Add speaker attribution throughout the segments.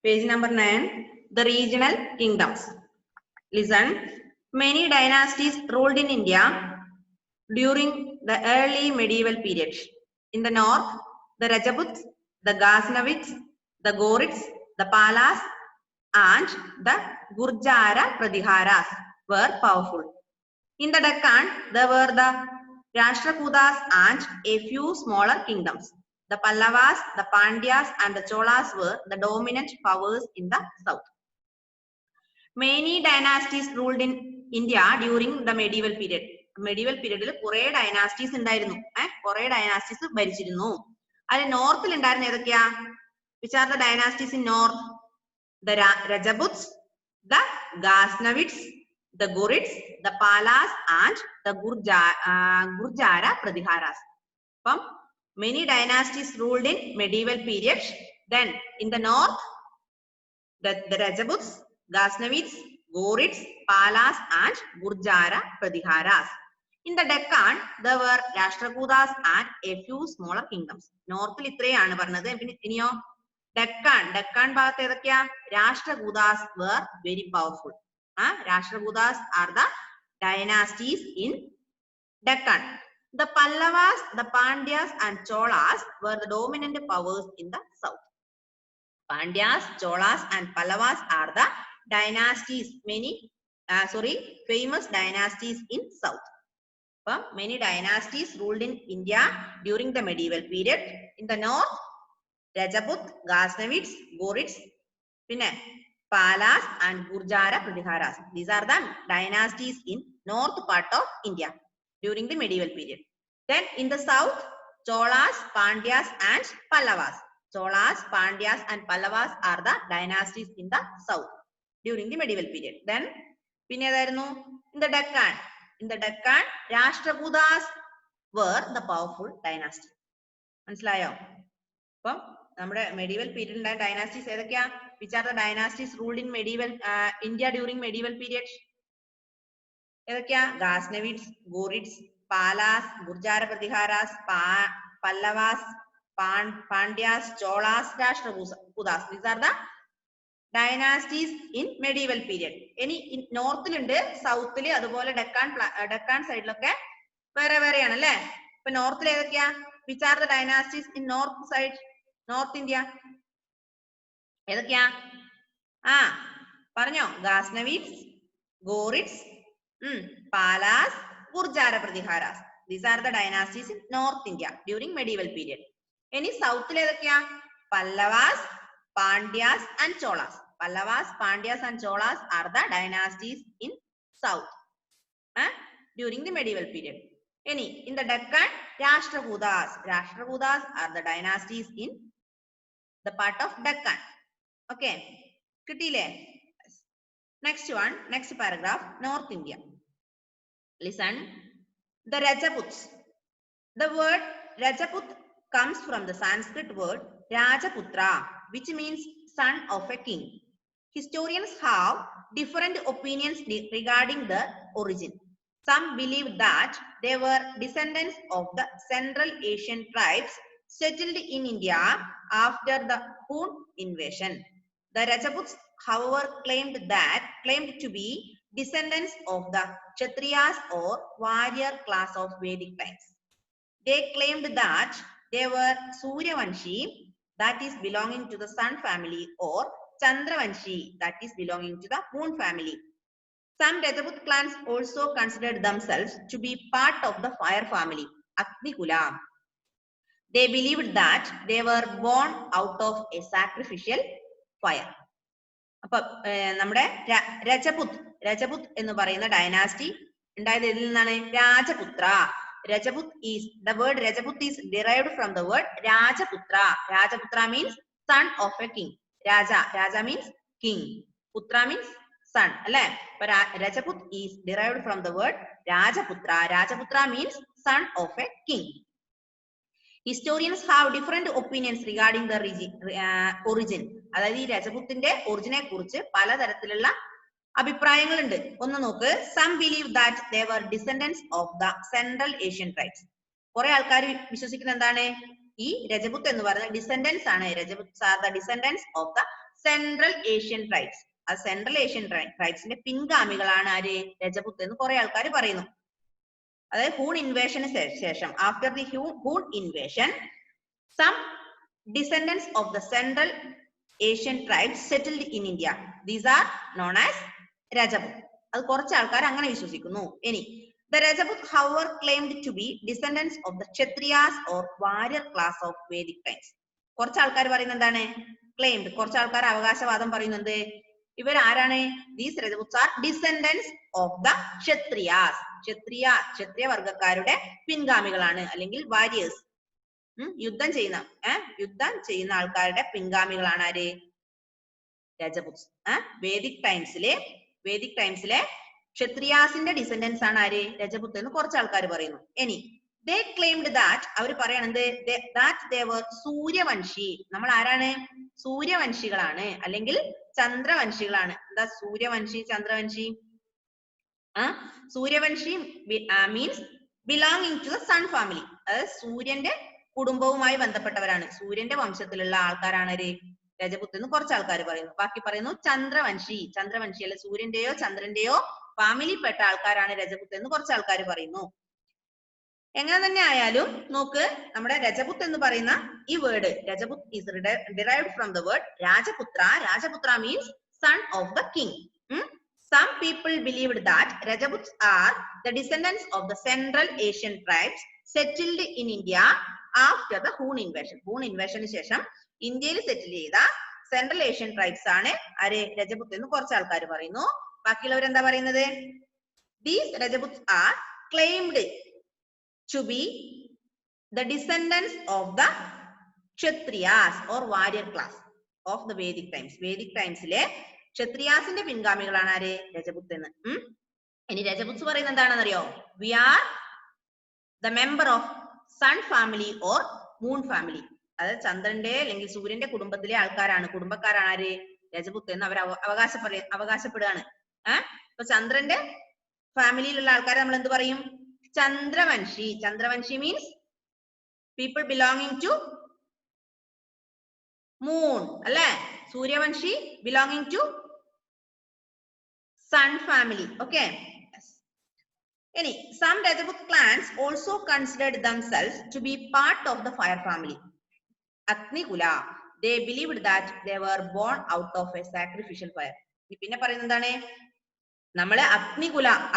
Speaker 1: Page number 9. The regional kingdoms. Listen. Many dynasties ruled in India during the early medieval period. In the north, the Rajaputs, the Ghaznavids, the Ghurids, the Palas, and the Gurjara Pratiharas were powerful. In the Deccan, there were the Rashtrakutas and a few smaller kingdoms. The Pallavas, the Pandyas, and the Cholas were the dominant powers in the south. Many dynasties ruled in India during the medieval period. Medieval period കുറെ dynasties ഉണ്ടായിരുന്നു. കുറെ dynasties ഭരിച്ചിരുന്നു. അതിൽ നോർത്തിൽ ഉണ്ടായിരുന്ന ഏതൊക്കെയാ? Which are the dynasties in north? The Rajaputs, the Ghaznavids, the Ghurids, the Palas, and the Gurjara Pratiharas. Many dynasties ruled in medieval period. Then in the north, the Rajaputs, Ghaznavids, Ghurids, Palas, and Gurjara Pratiharas. In the Deccan, there were Rashtrakutas and a few smaller kingdoms. North ഇത്രയാണ് പറഞ്ഞത്. ഇനിയോ Deccan ഭാഗത്ത് ഏതൊക്കെയാ? Rashtrakutas were very powerful. Rashtrakutas are the dynasties in Deccan. The Pallavas, the Pandyas, and Cholas were the dominant powers in the south. Pandyas, Cholas, and Pallavas are the dynasties, famous dynasties in south. Many dynasties ruled in India during the medieval period. In the north, Rajaput, Ghaznavids, Ghurids, Palas, and Gurjara Pratiharas. These are the dynasties in north part of India during the medieval period. Then in the south, Cholas, Pandyas, and Pallavas. Cholas, Pandyas, and Pallavas are the dynasties in the south during the medieval period. Then in the Deccan, Rashtrakutas were the powerful dynasty. മനസ്സിലായോ? അപ്പം നമ്മുടെ medieval period dynasties ഏതൊക്കെയാ? Which are the dynasties ruled in medieval India during medieval period? ഏതൊക്കെയാ? Ghaznavids, Ghurids, Palas, Gurjara Pratiharas, Pallavas, Pandyas, Cholas, Rashtrakutas. These are the dynasties in medieval period. Any in north south അതുപോലെ Deccan side ലൊക്കെ വേറെ വേറെയാണ് അല്ലേ? ഇപ്പൊ നോർത്തിൽ ഏതൊക്കെയാ? Which are the dynasties in north side? North India ഏതൊക്കെയാ? പറഞ്ഞോ. Ghaznavids, Ghurids, Palas, Gurjara Pratiharas. These are the dynasties in North India during medieval period. Any south ഏതൊക്കെയാ? Pallavas, Pandyas, and Cholas. Pallavas, Pandyas, and Cholas are the dynasties in south during the medieval period. Any in the Deccan, Rashtrakutas. Rashtrakutas are the dynasties in the part of Deccan. Okay. കിട്ടിയില്ലേ? Next one, next paragraph, North India. Listen. The Rajaputs. The word Rajaput comes from the Sanskrit word Rajaputra, which means son of a king. Historians have different opinions regarding the origin. Some believe that they were descendants of the Central Asian tribes settled in India after the Hun invasion. The Rajaputs, however, claimed to be descendants of the Kshatriyas or warrior class of Vedic times. They claimed that they were Suryavanshi, that is belonging to the sun family, or Chandravanshi, that is belonging to the moon family. Some Rajaput clans also considered themselves to be part of the fire family, Agnikula. They believed that they were born out of a sacrificial fire. അപ്പൊ നമ്മുടെ രജപുത് എന്ന് പറയുന്ന dynasty ഉണ്ടായത് ഇതിൽ നിന്നാണ്? രാജപുത്ര. Rajaput is, the word Rajaput is derived from the word Rajaputra. Rajaputra means son of a king. Raja means king. Putra means son. But Rajaput is derived from the word Rajaputra. Rajaputra means son of a king. Historians have different opinions regarding the origin. അതായത് ഈ രജപുത്തിന്റെ ഒറിജിനെ കുറിച്ച് പലതരത്തിലുള്ള അഭിപ്രായങ്ങളുണ്ട്. ഒന്ന് നോക്ക്. Some believe that they were descendants of the Central Asian tribes. കുറെ ആൾക്കാർ വിശ്വസിക്കുന്ന എന്താണ്? ഈ രജപുത്ത് എന്ന് പറയുന്ന ഡിസെൻഡൻസ് ആണ്. Rajputs are the descendants of the central Asian tribes. ആ സെൻട്രൽ ഏഷ്യൻ ട്രൈബ്സിന്റെ പിൻഗാമികളാണ് ആര്? രജപുത്ത് എന്ന് കുറെ ആൾക്കാർ പറയുന്നു. അതായത് ഹൂൺ ഇൻവേഷന് ശേഷം, after the Hun invasion, some descendants of the central Asian tribes settled in India. These are known as Rajput. അത് കുറച്ച് ആൾക്കാർ അങ്ങനെ വിശ്വസിക്കുന്നു. ഇനി the Rajaput, however, claimed to be descendants of the Kshatriyas or warrior class of Vedic times. കുറച്ച് ആൾക്കാർ പറയുന്നത് എന്താണ്? ക്ലെയിംഡ്. കുറച്ച് ആൾക്കാർ അവകാശവാദം പറയുന്നത് ഇവർ ആരാണ്? These Rajaputs are descendants of the Kshatriyas. ക്ഷത്രിയ വർഗക്കാരുടെ പിൻഗാമികളാണ്, അല്ലെങ്കിൽ വാരിയേഴ്സ്. യുദ്ധം ചെയ്യുന്ന ആൾക്കാരുടെ പിൻഗാമികളാണ് ആര്? രജപുത്സ്. വേദിക് ടൈംസിലെ ക്ഷത്രിയാസിന്റെ ഡിസെൻഡൻസ് ആണ് ആര്? രജപുത്ത് എന്ന് കുറച്ച് ആൾക്കാർ പറയുന്നു. ഇനി they claimed that, അവർ പറയണത് that they were സൂര്യവംശി. നമ്മൾ ആരാണ്? സൂര്യവംശികളാണ്, അല്ലെങ്കിൽ ചന്ദ്രവംശികളാണ്. എന്താ Suryavanshi, Chandravanshi? Suryavanshi means belonging to the sun family. അതായത് സൂര്യന്റെ കുടുംബവുമായി ബന്ധപ്പെട്ടവരാണ്, സൂര്യന്റെ വംശത്തിലുള്ള ആൾക്കാരാണ് ആര്? രജപുത്ത് എന്ന് കുറച്ച് ആൾക്കാർ പറയുന്നു. ബാക്കി പറയുന്നു ചന്ദ്രവംശി അല്ലെ സൂര്യന്റെയോ ചന്ദ്രന്റെയോ ഫാമിലിപ്പെട്ട ആൾക്കാരാണ് രജപുത്ത് എന്ന് കുറച്ച് ആൾക്കാർ പറയുന്നു. എങ്ങനെ തന്നെ ആയാലും നോക്ക്, നമ്മുടെ രജപുത്ത് എന്ന് പറയുന്ന ഈ word, Rajput is derived from the word Rajaputra means son of the king. Some people believed that Rajaputs are the descendants of the Central Asian tribes settled in India after the Hun invasion. Hun invasion ശേഷം ഇന്ത്യയിൽ സെറ്റിൽ ചെയ്ത central Asian tribes ആണ് ആര്? രജപുത്ത് എന്ന് കുറച്ച് ആൾക്കാർ പറയുന്നു. ബാക്കിയുള്ളവർ എന്താ പറയുന്നത്? These Rajaputs are claimed to be the descendants of the Kshatriyas or warrior class of the Vedic times. Vedic timesലെ ക്ഷത്രിയാസിന്റെ പിൻഗാമികളാണ് ആര്? രജപുത്ത് എന്ന്. ഇനി രജപുത്സ് പറയുന്നത് എന്താണെന്നറിയോ? We are the member of sun family or moon family. അതായത് ചന്ദ്രന്റെ അല്ലെങ്കിൽ സൂര്യന്റെ കുടുംബത്തിലെ കുടുംബക്കാരാണ് ആര്? രജപുത്ത് എന്ന് അവർ അവകാശപ്പെടുകയാണ്. അപ്പൊ ചന്ദ്രന്റെ ഫാമിലിയിലുള്ള ആൾക്കാരെ നമ്മൾ എന്ത് പറയും? Chandravanshi means people belonging to moon, അല്ലെ? Suryavanshi belonging to sun family. Okay. ഇനി some Rajaput clans also considered themselves to be part of the fire family. Agnikula, they believed that they were born out of a sacrificial fire. പിന്നെ പറയുന്നത് എന്താണ്? നമ്മള്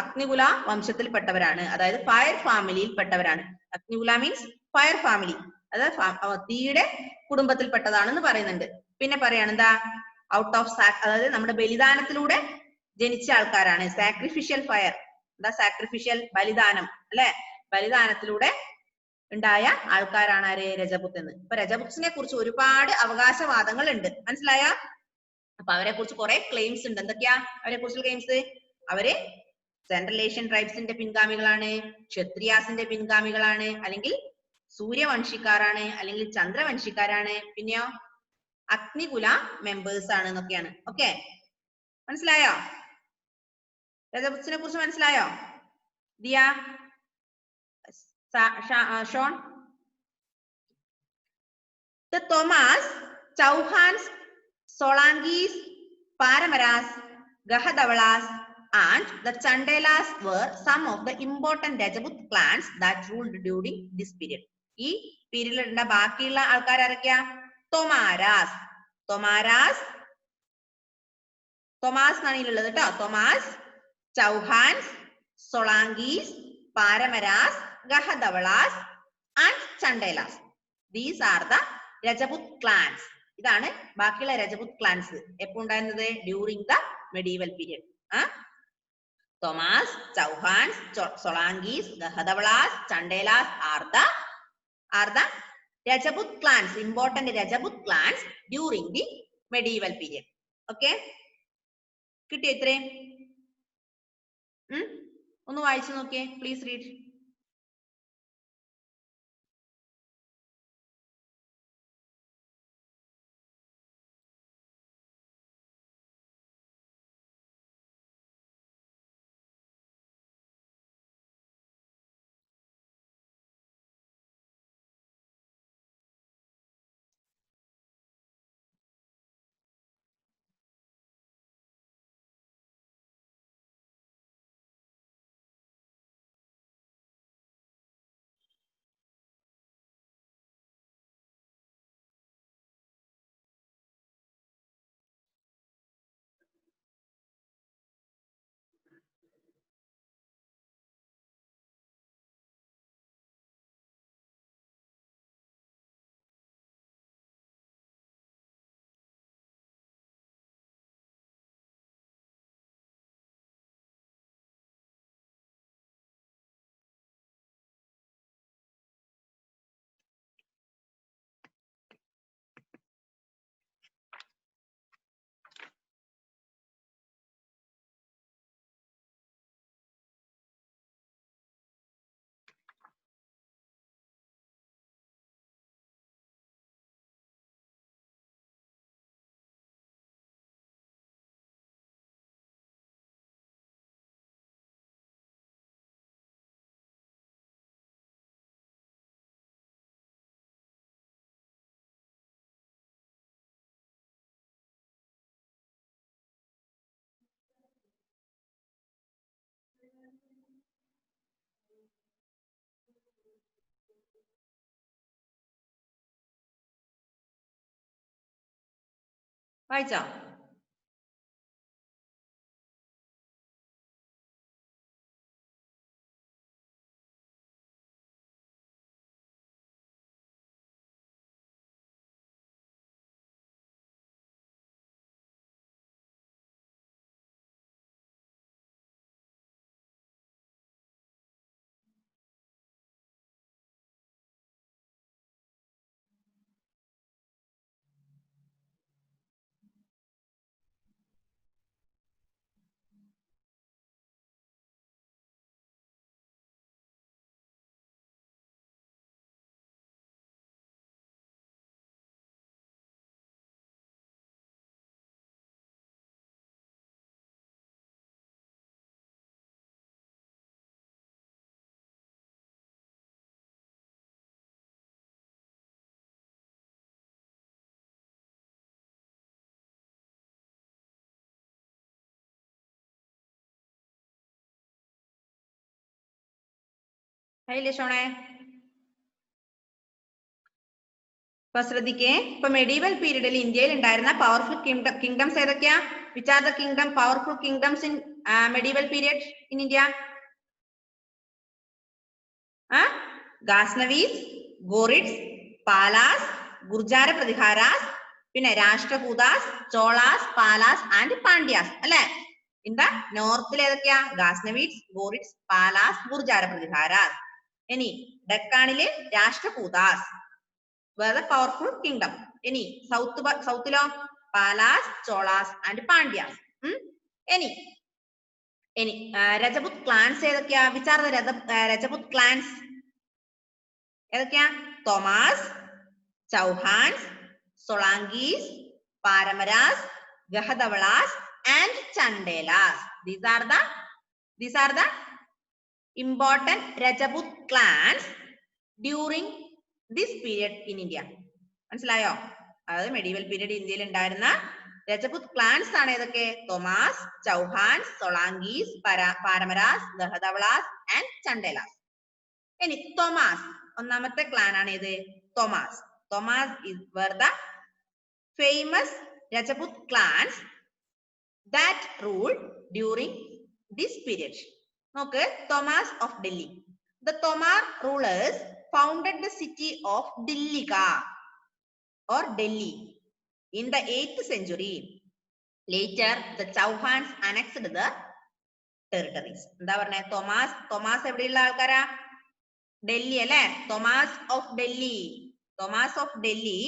Speaker 1: അഗ്നികുല വംശത്തിൽപ്പെട്ടവരാണ്, അതായത് fire ഫാമിലിയിൽ പെട്ടവരാണ്. അഗ്നികുല means fire family, അതായത് തീയുടെ കുടുംബത്തിൽപ്പെട്ടതാണെന്ന് പറയുന്നുണ്ട്. പിന്നെ പറയാണ് എന്താ? ഔട്ട് ഓഫ് അതായത് നമ്മുടെ ബലിദാനത്തിലൂടെ ജനിച്ച ആൾക്കാരാണ്. സാക്രിഫിഷ്യൽ ഫയർ, എന്താ സാക്രിഫിഷ്യൽ? ബലിദാനം, അല്ലെ? ബലിദാനത്തിലൂടെ ഉണ്ടായ ആൾക്കാരാണ് ആര്? രജപുത്ത് എന്ന്. ഇപ്പൊ രജപുത്സിനെ കുറിച്ച് ഒരുപാട് അവകാശവാദങ്ങൾ ഉണ്ട്, മനസ്സിലായ? അപ്പൊ അവരെ കുറിച്ച് കുറെ ക്ലെയിംസ് ഉണ്ട്. എന്തൊക്കെയാ അവരെ കുറിച്ചുള്ള ക്ലെയിംസ്? അവര് സെൻട്രൽ ഏഷ്യൻ ട്രൈബ്സിന്റെ പിൻഗാമികളാണ്, ക്ഷത്രിയാസിന്റെ പിൻഗാമികളാണ്, അല്ലെങ്കിൽ സൂര്യവംശിക്കാരാണ്, അല്ലെങ്കിൽ ചന്ദ്രവംശിക്കാരാണ്, പിന്നെയോ അഗ്നികുല മെമ്പേഴ്സ് ആണ് എന്നൊക്കെയാണ്. ഓക്കെ, മനസ്സിലായോ? രജപുത്സിനെ കുറിച്ച് മനസ്സിലായോ? Diya, Shaun? The Thomas, Chauhans, Solankis, Paramaras, Gahadavalas and the Chandelas were some of the important Rajaput clans that ruled during this period. ഈ പീരീഡിലുള്ള ബാക്കിയുള്ള ആൾക്കാർ ആരൊക്കെയാ? തൊമാരാസ് എന്നാണ് ഇതിലുള്ളത് കേട്ടോ. Tomars, Chauhans, Solankis, Paramaras, Gahadavalas and Chandelas. These are the Rajput clans. ഇതാണ് ബാക്കിയുള്ള രജപുത് ക്ലാൻസ്. എപ്പോ ഉണ്ടായിരുന്നത്? During the medieval period. Tomars, Chauhans, Solankis, Gahadavalas, Chandelas are the Rajaput clans, important Rajaput clans during the medieval period. Okay, കിട്ടിയോ ഇത്രയും? ഒന്ന് വായിച്ചു നോക്കിയേ, പ്ലീസ് റീഡ്. വായിച്ചോ? ആയില്ലേ ഷോണേ? ഇപ്പൊ ശ്രദ്ധിക്കേ, ഇപ്പൊ മെഡീവൽ പീരീഡിൽ ഇന്ത്യയിൽ ഉണ്ടായിരുന്ന പവർഫുൾ കിങ്ഡംസ് ഏതൊക്കെയാ? Which are the kingdom powerful kingdoms in medieval period in India? Ghaznavids, Ghorids, Palas, Gurjara Pratiharas, പിന്നെ രാഷ്ട്രകൂതാസ്, ചോളാസ്, പാലാസ് ആൻഡ് പാണ്ഡ്യാസ് അല്ലെ? ഇൻ ദ നോർത്തിൽ ഏതൊക്കെയാ? ഗാസ്നവീസ്, ഗോറിഡ്സ്, പാലാസ്, ഗുർജാര പ്രതിഹാരാസ്. ഇനി ഡെക്കാണിലെ രാഷ്ട്രകൂതാസ് were the powerful kingdom. Any southilo Palas, Cholas and Pandyas. Any Rajaput clans edakya? Which are the Rajaput clans? Edakya? Thomas, Chauhans, Solangis, Paramaras, Gahadavalas and Chandelas. These are the important Rajaput clans during this period in India. മനസ്സിലായോ? അതായത് medieval period ഇന്ത്യയിൽ ഉണ്ടായിരുന്ന Rajput clans ആണ് ഏതൊക്കെ? Tomars, Chauhans, Solankis, Paramaras, Gahadavalas and Chandelas. ഇനി തോമാസ്, ഒന്നാമത്തെ clan ആണ് ഏത്? Tomars. Tomars were the famous Rajput clans that ruled during this period. നോക്ക്, Thomas of Delhi. The Tomar rulers founded the city of Dillika or Delhi in the 8th century. Later, the Chauhans annexed the territories. എന്താ പറഞ്ഞേ? Thomas എവിടെയുള്ള ആൾക്കാരാ? ഡൽഹി അല്ലെ? Thomas of Delhi.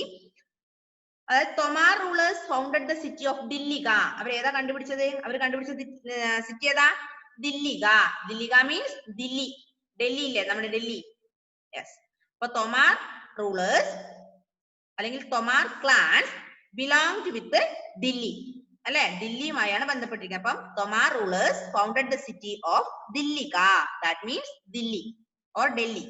Speaker 1: അതായത് Tomar rulers founded the city of Dillika. അവർ ഏതാ കണ്ടുപിടിച്ചത്? അവർ കണ്ടുപിടിച്ച city ഏതാ? Dhillika. Dhillika means Delhi. Delhi ഇല്ലേ? നമ്മുടെ ഡൽഹി. യെസ്. അപ്പൊ Tomar rulers അല്ലെങ്കിൽ Tomar clans belonged with Delhi അല്ലെ? ദില്ലിയുമായാണ് ബന്ധപ്പെട്ടിരിക്കുന്നത്. അപ്പം Tomar rulers founded the city of Dillika. That means Delhi or Delhi.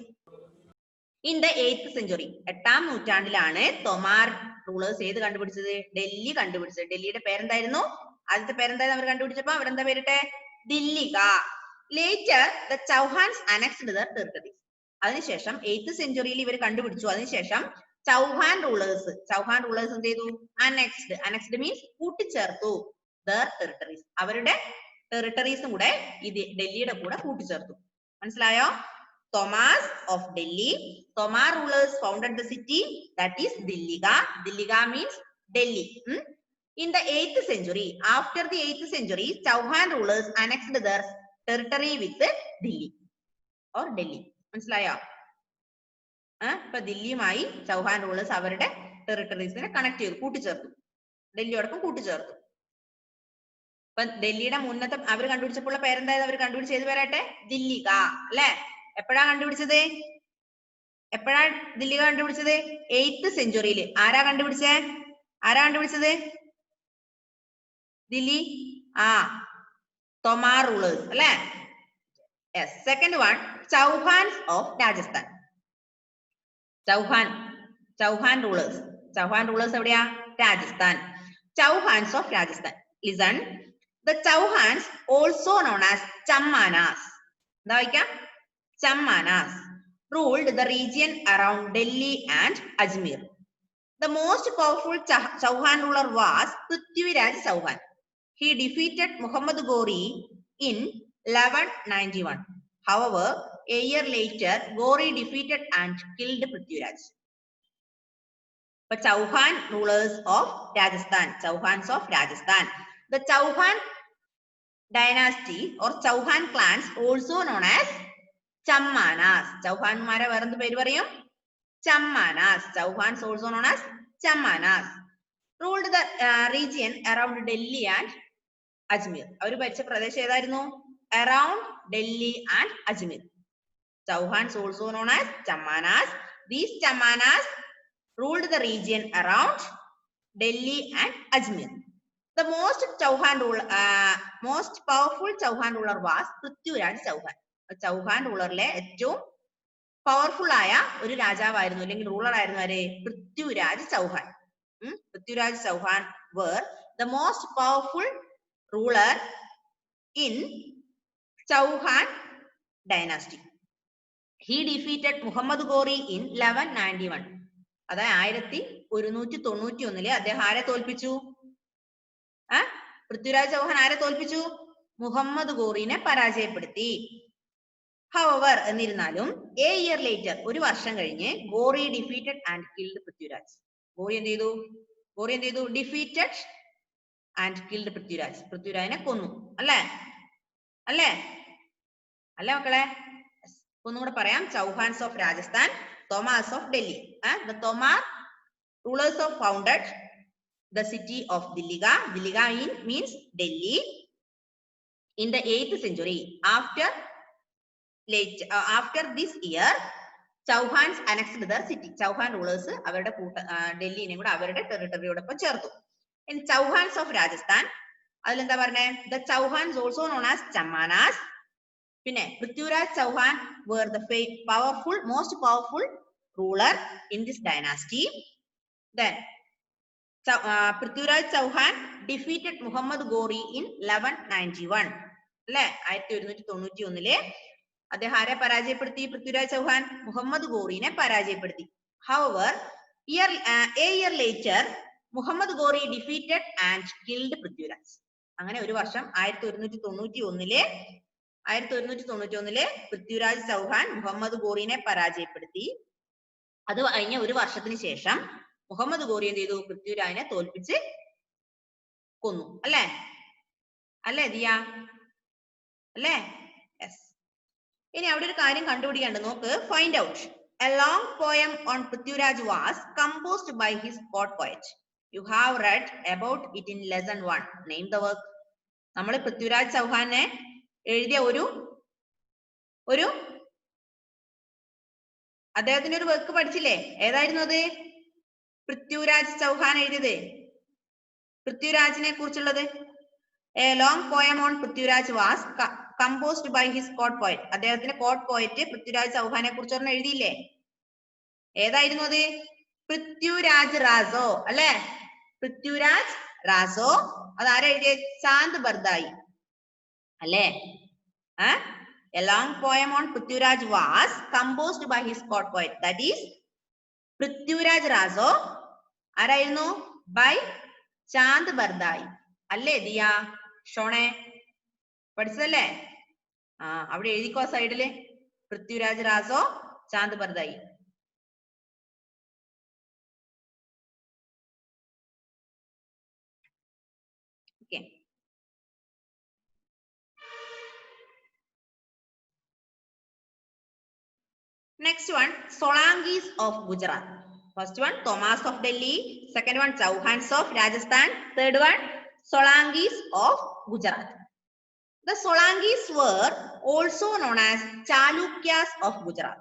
Speaker 1: In the 8th century, 8ാം നൂറ്റാണ്ടിലാണ് Tomar rulers ഏത് കണ്ടുപിടിച്ചത്? ഡൽഹി കണ്ടുപിടിച്ചത്. ഡൽഹിയുടെ പേരെന്തായിരുന്നു? ആദ്യത്തെ പേരെന്തായിരുന്നു അവർ കണ്ടുപിടിച്ചപ്പോ? അവരെന്താ പേരിട്ടെ? Dhillika. Later, the Chauhans annexed the territories. അതിനുശേഷം 8th സെഞ്ചുറിയിൽ ഇവർ കണ്ടുപിടിച്ചു. അതിനുശേഷം ചൗഹാൻ റൂളേഴ്സ് എന്ത് ചെയ്തു? അനക്സ്ഡ് മീൻസ് കൂട്ടിച്ചേർത്തു their territories. അവരുടെ ടെറിട്ടറീസും കൂടെ ഡൽഹിയുടെ കൂടെ കൂട്ടിച്ചേർത്തു. മനസ്സിലായോ? Thomas of Delhi. Tomar rulers founded the city that is Dillika. Dillika means Delhi. In the 8th century, after the 8th century, Chauhan rulers annexed their territory with Delhi or Delhi. മനസ്സിലായോ? ഇപ്പൊ ദില്ലിയുമായി Chauhan rulers അവരുടെ ടെറിട്ടറീസിനെ connect ചെയ്തു, കൂട്ടിച്ചേർത്തു. ഡൽഹിയോടൊപ്പം കൂട്ടിച്ചേർത്തു. ഇപ്പൊ ഡൽഹിയുടെ മുന്നത്തെ അവർ കണ്ടുപിടിച്ചപ്പോൾ പേരെന്തായത്? അവർ കണ്ടുപിടിച്ച ഏത് പേരാട്ടെ? ദില്ലിക അല്ലെ? എപ്പോഴാ കണ്ടുപിടിച്ചത്? ദില്ലിക കണ്ടുപിടിച്ചത്? 8th സെഞ്ചുറിയിൽ. ആരാ കണ്ടുപിടിച്ചത്? ദില്ലി. Tomar rulers അല്ലെ? Yes. Second one, Chauhans of Rajasthan. Chauhan rulers എവിടെയാ? Rajasthan. Chauhans of Rajasthan. Listen, the Chauhans also known as Chammanas. എന്താ വായിക്കാം? Chammanas ruled the region around Delhi and Ajmer. The most powerful Chauhan ruler was Prithviraj Chauhan. He defeated Muhammad Ghori in 1191. However, a year later, Ghori defeated and killed Prithviraj. But Chauhan rulers of Rajasthan, Chauhans of Rajasthan. The Chauhan dynasty or Chauhan clans, also known as Chammanas. Chauhanmare വേറെന്ത് പേര് പറയും? Chammanas. Chauhans also known as Chammanas. Ruled the region around Delhi and Ajmer. അവർ ഭരിച്ച പ്രദേശം ഏതായിരുന്നു? Around Delhi and Ajmer. Chauhans also known as Chammanas. These Chammanas ruled the region around Delhi and Ajmer. The most powerful Chauhan ruler was Prithviraj Chauhan. Chauhan rulerle ഏറ്റവും powerful ആയ ഒരു രാജാവായിരുന്നു അല്ലെങ്കിൽ ruler ആയിരുന്നു ആര്? Prithviraj Chauhan. Prithviraj Chauhan were the most powerful ruler in Chauhan dynasty. He defeated Muhammad Ghori in 1191. അതായത് 1191 അദ്ദേഹം ആരെ തോൽപ്പിച്ചു? പൃഥ്വിരാജ് ചൗഹാൻ ആരെ തോൽപ്പിച്ചു? മുഹമ്മദ് ഘോറിനെ പരാജയപ്പെടുത്തി. However, എന്നിരുന്നാലും a year later, ഒരു വർഷം കഴിഞ്ഞ് Ghori defeated and killed Prithviraj. Ghori എന്ത് ചെയ്തു? Defeated and killed Prithviraj. പൃഥ്വിരാജിനെ കൊന്നു. അല്ലേ മക്കളെ? ഒന്നുകൂടെ പറയാം. Chauhans of Rajasthan, Tomars of Delhi. The Tomar rulers of founded the city of Dilliga. Dilliga means Delhi. In the 8th century, after this year, Chauhans annexed the city. Chauhan rulers അവരുടെ ഡൽഹിനെ കൂടെ അവരുടെ ടെറിട്ടറിയോടൊപ്പം ചേർത്തു. In Chauhans of Rajasthan, അതിലെന്താ പറഞ്ഞേ? The Chauhans also known as Chammanas. പിന്നെ Prithviraj Chauhan were the most powerful ruler in this dynasty. Then Prithviraj Chauhan defeated Muhammad Ghori in 1191. അല്ലെ 1191 അദ്ദേഹം ആരെ പരാജയപ്പെടുത്തി? പൃഥ്വിരാജ് ചൗഹാൻ മുഹമ്മദ് ഘോറിനെ പരാജയപ്പെടുത്തി. However, a year later, Muhammad Ghori defeated and killed Prithviraj. അങ്ങനെ ഒരു വർഷം 1191 പൃഥ്വിരാജ് ചൗഹാൻ മുഹമ്മദ് ഘോറിനെ പരാജയപ്പെടുത്തി. അത് കഴിഞ്ഞ ഒരു വർഷത്തിന് ശേഷം മുഹമ്മദ് ഘോറി എന്ത് ചെയ്തു? പൃഥ്വിരാജിനെ തോൽപ്പിച്ച് കൊന്നു. അല്ലേ ദിയ? അല്ലേ? യെസ്. ഇനി അവിടെ ഒരു കാര്യം കണ്ടുപിടിക്കേണ്ടത് നോക്ക്. Find out. A long poem on Prithviraj was composed by his court poet. You have read about it in lesson 1. Name the work. നമ്മൾ പൃഥ്വിരാജ് ചൗഹാനെ എഴുതിയ ഒരു അദ്ദേഹത്തിന്റെ ഒരു വർക്ക് പഠിച്ചില്ലേ? ഏതായിരുന്നു അത്? പൃഥ്വിരാജ് ചൗഹാൻ എഴുതിയത്, പൃഥ്വിരാജിനെ കുറിച്ചുള്ളത്. A long poem on Prithviraj was composed by his court poet. അദ്ദേഹത്തിന്റെ കോർട്ട് പോയറ്റ് പൃഥ്വിരാജ് ചൗഹാനെ കുറിച്ച് പറഞ്ഞ എഴുതിയില്ലേ? ഏതായിരുന്നു അത്? പൃഥ്വിരാജ് റാസോ അല്ലെ? പൃഥ്വിരാജ് റാസോ. അതാരാ എഴുതിയ? ചാന്ദ് ബർദായി അല്ലേ? A long poem on Prithviraj was composed by his court poet. That is Prithviraj Razo. ആരായിരുന്നു? By ചാന്ദ് ബർദായി അല്ലേ ദിയ? ഷോണെ പഠിച്ചതല്ലേ? അവിടെ എഴുതിക്കോ സൈഡില്. Prithviraj Raso, Chand Bardai. Okay. Next one, Solankis of Gujarat. First one, Tomars of Delhi. Second one, Chauhans of Rajasthan. Third one, Solankis of Gujarat. The Solankis were also known as Chalukyas of Gujarat.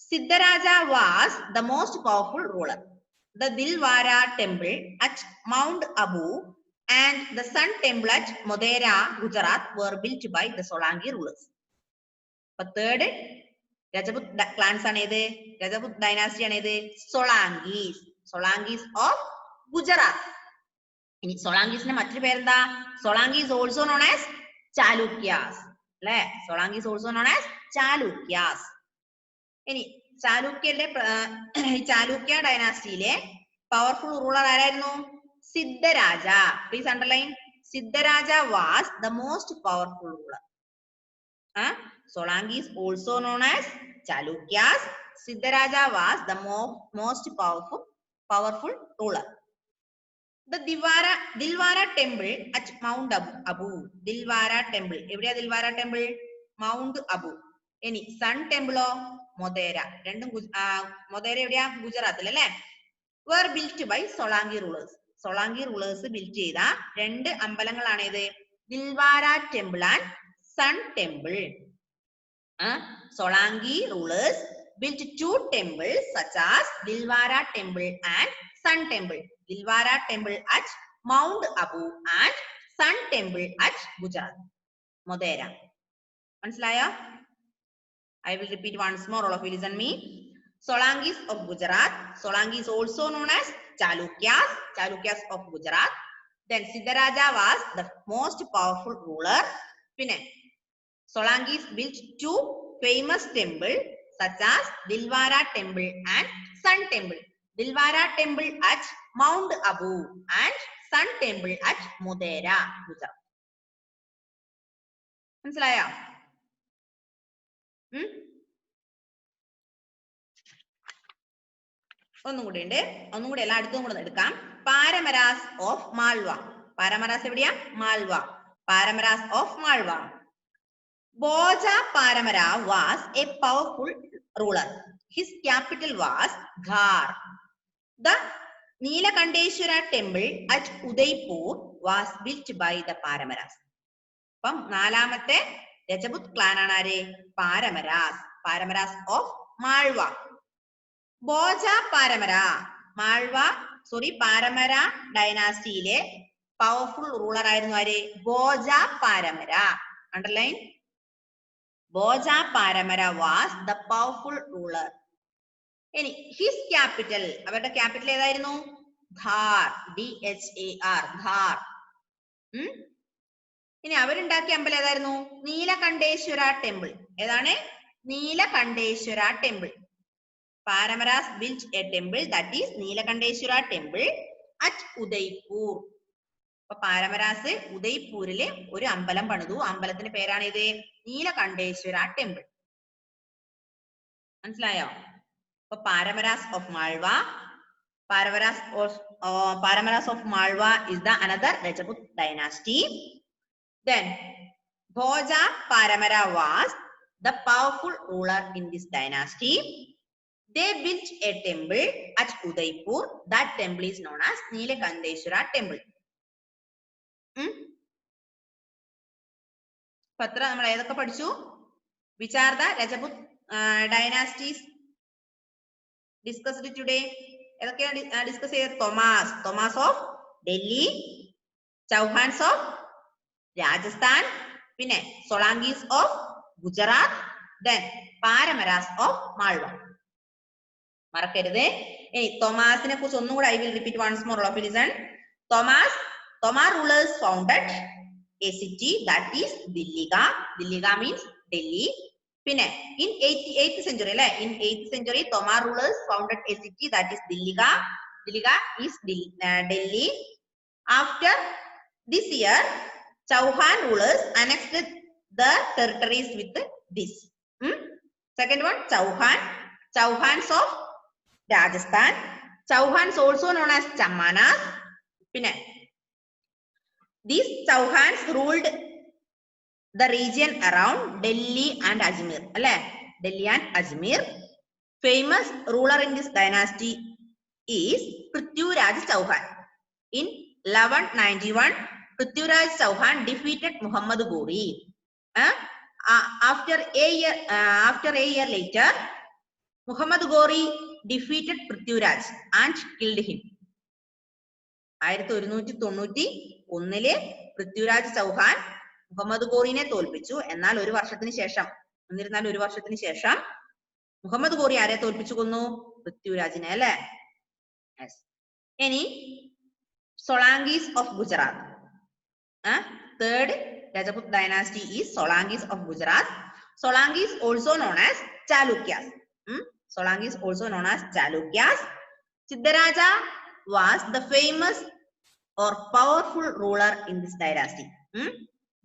Speaker 1: Siddharaja was the most powerful ruler. The Dilwara temple at Mount Abu and the Sun temple at Modhera, Gujarat were built by the Solanki rulers. But third, Rajput clans are the Rajput dynasty and the Solankis. Solankis of Gujarat. In Solankis ne matri perda. Solanki is also known as Chalukyas. Solanki is also known as Chalukyas. Any Chalukya ഡൈനാസ്റ്റിയിലെ powerful ruler ആരായിരുന്നു? Siddharaja. Please underline. Siddharaja was the most powerful ruler. Solanki is also known as Chalukyas. Siddharaja was the most powerful ruler. The Dilwara temple at Mount Abu. Dilwara temple. Evideya Dilwara temple? Mount Abu. Any Sun temple or Modhera? Modhera evideya? Gujarat alle. Were built by Solanki rulers. Solanki rulers built ചെയ്ത രണ്ട് അമ്പലങ്ങളാണ് ഇത്. Dilwara temple and Sun temple. Solanki rulers built two temples such as Dilwara temple and Sun temple. Dilwara temple at Mount Abu and Sun temple at Gujarat, Modhera. Manasalayo? I will repeat once more. All of you listen me. Solankis of Gujarat. Solanki is also known as Chalukyas. Chalukyas of Gujarat. Then Siddharaja was the most powerful ruler. Solankis built two famous temples such as Dilwara temple and Sun temple. Dilwara temple at Mount Abu and Sun temple at Modhera, Gujarat. മനസ്സിലായോ? ഒന്നും കൂടെ ഉണ്ട്. ഒന്നും കൂടെ എല്ലാം അടുത്തും കൂടെ എടുക്കാം. പാരമരാസ് ഓഫ് മാൾവ. പാരമരാസ് എവിടെയാ? Malwa. Paramaras of Malwa. Bhoja Paramara was a powerful ruler. His capital was Dhar. The Neelakanteshwara temple at Udaipur was built by the Paramaras. Pam നാലാമത്തെ രജപുത് ക്ലാൻ ആണ് ആര്? പാരമരാസ്. പാരമരാസ് of Malwa. Bhoja പാരമര. പാരമര ഡൈനാസ്റ്റിയിലെ powerful ruler ആയിരുന്നു ആര്? Bhoja പാരമര. Underline. Bhoja Paramara was the powerful ruler. His capital, അവരുടെ capital ഏതായിരുന്നു? Thar. DHAR. Thar. ഇനി അവരുണ്ടാക്കിയ അമ്പലം ഏതായിരുന്നു? നീലകണ്ഠേശ്വര ടെമ്പിൾ. ഏതാണ്? നീലകണ്ഠേശ്വര temple. Paramaras built a temple, that is Neelakanteshwara temple at Udaipur. പാരമരാസ് ഉദയ്പൂരിലെ ഒരു അമ്പലം പണിതു. അമ്പലത്തിന്റെ പേരാണ് ഇത് നീലകണ്ഠേശ്വര ടെമ്പിൾ. മനസ്സിലായോ? അപ്പൊ Paramaras of Malwa. Paramaras of Malwa is the another Rajput dynasty. Then Bhoja Paramara was the powerful ruler in this dynasty. They built a temple at Udaipur. That temple is known as Neelakanteshwara temple. പത്ര നമ്മൾ ഏതൊക്കെ പഠിച്ചു? Which are the Rajput dynasties discussed today? ഏതൊക്കെയാണ് discuss ചെയ്തത്? Tomars of Delhi, Chauhans of Rajasthan, പിന്നെ Solankis of Gujarat, then Paramaras of Malwa. മറക്കരുത്. ഇനി തോമാസിനെ കുറിച്ച് ഒന്നും കൂടെ I will repeat once more. All of you listen. Toma rulers founded a city that is Dilliga. Dilliga means Delhi. Pinne in 8th century alle, in 8th century Toma rulers founded a city that is Dilliga. Dilliga is Delhi. After this year Chauhan rulers annexed the territories with this. Second one, Chauhans of Rajasthan. Chauhans also known as Chamanas. Pinne these Chauhans ruled the region around Delhi and Ajmer. Delhi and Ajmer. Famous ruler in this dynasty is Prithviraj Chauhan. In 1191, Prithviraj Chauhan defeated Muhammad Ghori. After a year later, Muhammad Ghori defeated Prithviraj and killed him. 1191 Prithviraj Chauhan Muhammad ഘോറിനെ തോൽപ്പിച്ചു. എന്നാൽ ഒരു വർഷത്തിന് ശേഷം മുഹമ്മദ് ഘോറി ആരെ തോൽപ്പിച്ചു കൊന്നു? പൃഥ്വിരാജിനെ. അല്ലെ? ഇനി Solankis of Gujarat. Third Rajput dynasty is Solankis of Gujarat. Solankis also known as Chalukyas. Solanki is also known as Chalukyas. Siddharaja was the famous or powerful ruler in this dynasty.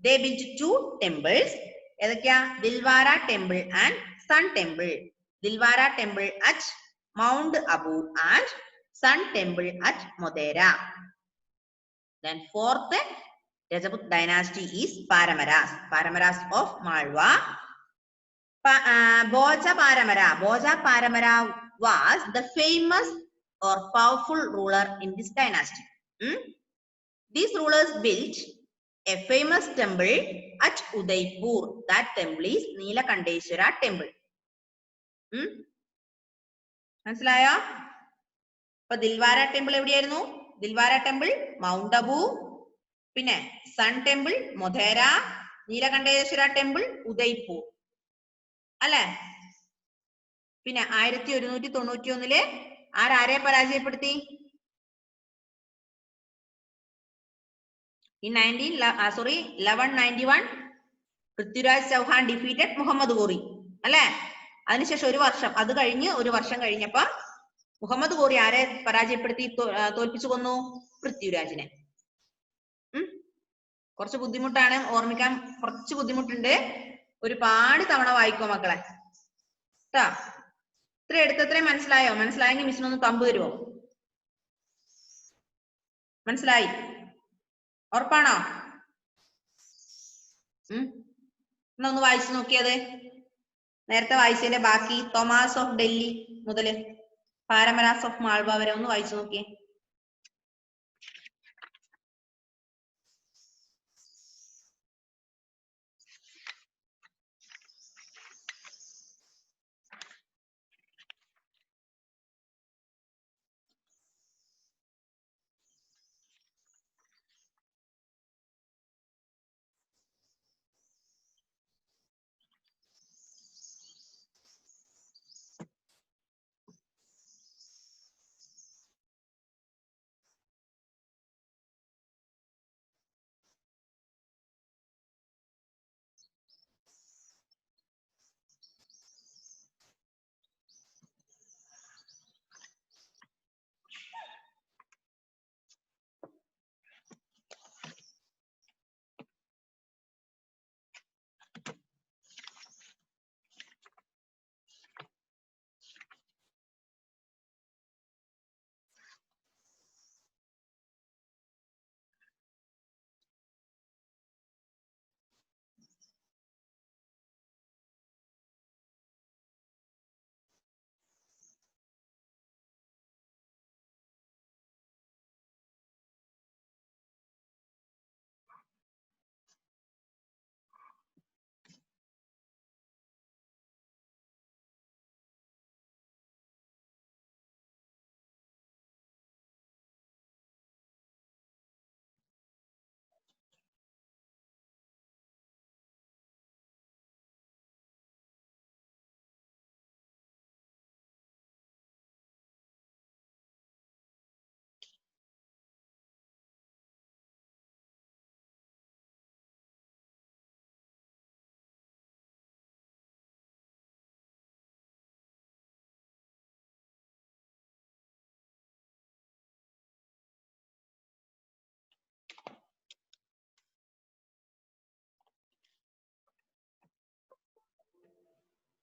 Speaker 1: They built two temples. Dilwara temple and Sun temple. Dilwara temple at Mount Abu and Sun temple at Modhera. Then fourth Rajaput dynasty is Paramaras. Paramaras of Malwa. Bhoja Paramara was the famous or powerful ruler in this dynasty. These rulers built a famous temple at Udaipur. That temple is Neelakanteshwara temple. മനസ്സിലായോ? അപ്പൊ Dilwara temple എവിടെയായിരുന്നു? Dilwara temple mount Abu, പിന്നെ sun temple Modhera, Neelkantheshwara temple Udaipur അല്ലെ? പിന്നെ 1191 ആരെ പരാജയപ്പെടുത്തി? In 1191 Prithviraj Chauhan defeated Muhammad Ghori അല്ലെ? അതിനുശേഷം അത് കഴിഞ്ഞ് ഒരു വർഷം കഴിഞ്ഞപ്പോ മുഹമ്മദ് ഗോറി ആരെ പരാജയപ്പെടുത്തി തോൽപ്പിച്ചു കൊന്നു? പൃഥ്വിരാജിനെ. കുറച്ച് ബുദ്ധിമുട്ടാണ്, ഓർമ്മിക്കാൻ കുറച്ച് ബുദ്ധിമുട്ടുണ്ട്. ഒരുപാട് തവണ വായിക്കോ മക്കളെ ട്ടാ. ഇത്ര എടുത്തത്രയും മനസ്സിലായോ? മനസ്സിലായെങ്കിൽ മിസ്സിനൊന്ന് തമ്പ് തരുമോ? മനസ്സിലായി? ഉറപ്പാണോ? എന്നാ ഒന്ന് വായിച്ചു നോക്കിയത്. നേരത്തെ വായിച്ചതിന്റെ ബാക്കി തോമസ് ഓഫ് ഡൽഹി മുതല് പാരമരാസ് ഓഫ് മാൾവ വരെ ഒന്ന് വായിച്ചു നോക്കിയേ.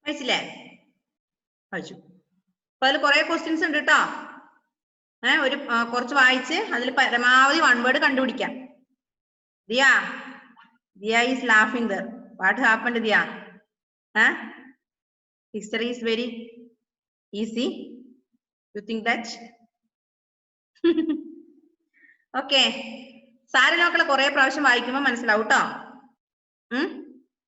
Speaker 1: മനസ്സിലേ? വായിച്ചു. അപ്പൊ അതിൽ കുറെ ക്വസ്റ്റ്യൻസ് ഉണ്ട് കേട്ടോ. ഒരു കുറച്ച് വായിച്ച് അതിൽ പരമാവധി വൺ വേർഡ് കണ്ടുപിടിക്കാം. Diya is laughing there. What happened Diya? History is very easy. You think that? Okay, സാരനോക്കളെ കുറെ പ്രാവശ്യം വായിക്കുമ്പോൾ മനസ്സിലാവും കേട്ടോ.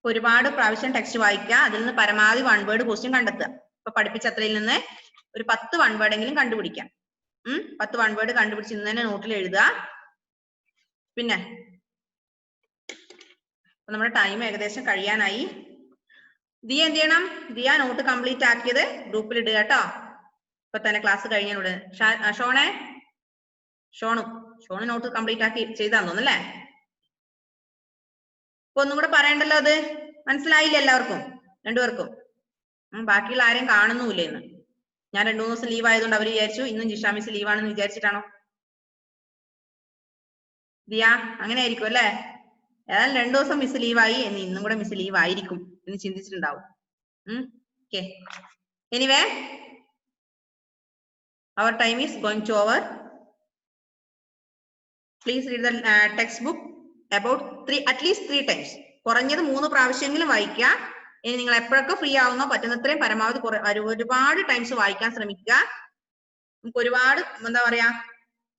Speaker 1: ഒരുപാട് പ്രാവശ്യം ടെക്സ്റ്റ് വായിക്കുക, അതിൽ നിന്ന് പരമാവധി വൺ വേർഡ് ക്വസ്റ്റ്യൻ കണ്ടെത്തുക. ഇപ്പൊ പഠിപ്പിച്ചത്രയിൽ നിന്ന് ഒരു 10 വൺ വേർഡ് എങ്കിലും കണ്ടുപിടിക്കാം. 10 വൺ വേർഡ് കണ്ടുപിടിച്ച് ഇന്ന് തന്നെ നോട്ടിൽ എഴുതുക. പിന്നെ നമ്മുടെ ടൈം ഏകദേശം കഴിയാനായി. ദിയ എന്ത് ചെയ്യണം? ദിയ നോട്ട് കംപ്ലീറ്റ് ആക്കിയത് ഗ്രൂപ്പിൽ ഇടുക കേട്ടോ. ഇപ്പൊ തന്നെ ക്ലാസ് കഴിഞ്ഞോട്. ഷോണ് നോട്ട് കംപ്ലീറ്റ് ആക്കി ചെയ്താന്ന് തോന്നല്ലേ? അപ്പൊ ഒന്നും കൂടെ പറയണ്ടല്ലോ, അത് മനസ്സിലായില്ല എല്ലാവർക്കും, രണ്ടുപേർക്കും? ബാക്കിയുള്ള ആരെയും കാണുന്നുമില്ല ഇന്ന്. ഞാൻ 2-3 ദിവസം ലീവ് ആയതുകൊണ്ട് അവർ വിചാരിച്ചു ഇന്നും ജിഷ മിസ് ലീവാണെന്ന് വിചാരിച്ചിട്ടാണോ? ദിയാ, അങ്ങനെ ആയിരിക്കും അല്ലേ? ഏതായാലും 2 ദിവസം മിസ് ലീവായി എന്ന് ഇന്നും കൂടെ മിസ് ലീവ് ആയിരിക്കും എന്ന് ചിന്തിച്ചിട്ടുണ്ടാവും. Okay, anyway our time is going to over. Please read the textbook about at least 3 times. കുറഞ്ഞത് 3 പ്രാവശ്യമെങ്കിലും വായിക്കുക. ഇനി നിങ്ങൾ എപ്പോഴൊക്കെ ഫ്രീ ആവുന്നോ പറ്റുന്നത്രയും പരമാവധി ഒരുപാട് ടൈംസ് വായിക്കാൻ ശ്രമിക്കുക. നമുക്ക് ഒരുപാട് എന്താ പറയാ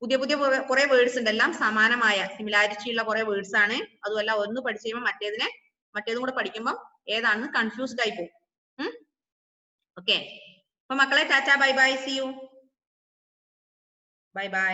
Speaker 1: പുതിയ പുതിയ കുറെ വേർഡ്സ് ഉണ്ട്, എല്ലാം സമാനമായ സിമിലാരിറ്റി ഉള്ള കുറെ വേർഡ്സ് ആണ്. അതുമല്ല ഒന്ന് പഠിച്ചു കഴിയുമ്പോൾ മറ്റേതും കൂടെ പഠിക്കുമ്പോൾ ഏതാണെന്ന് കൺഫ്യൂസ്ഡ് ആയി പോകും. ഓക്കെ, അപ്പൊ മക്കളെ tata bye bye, see you, bye by.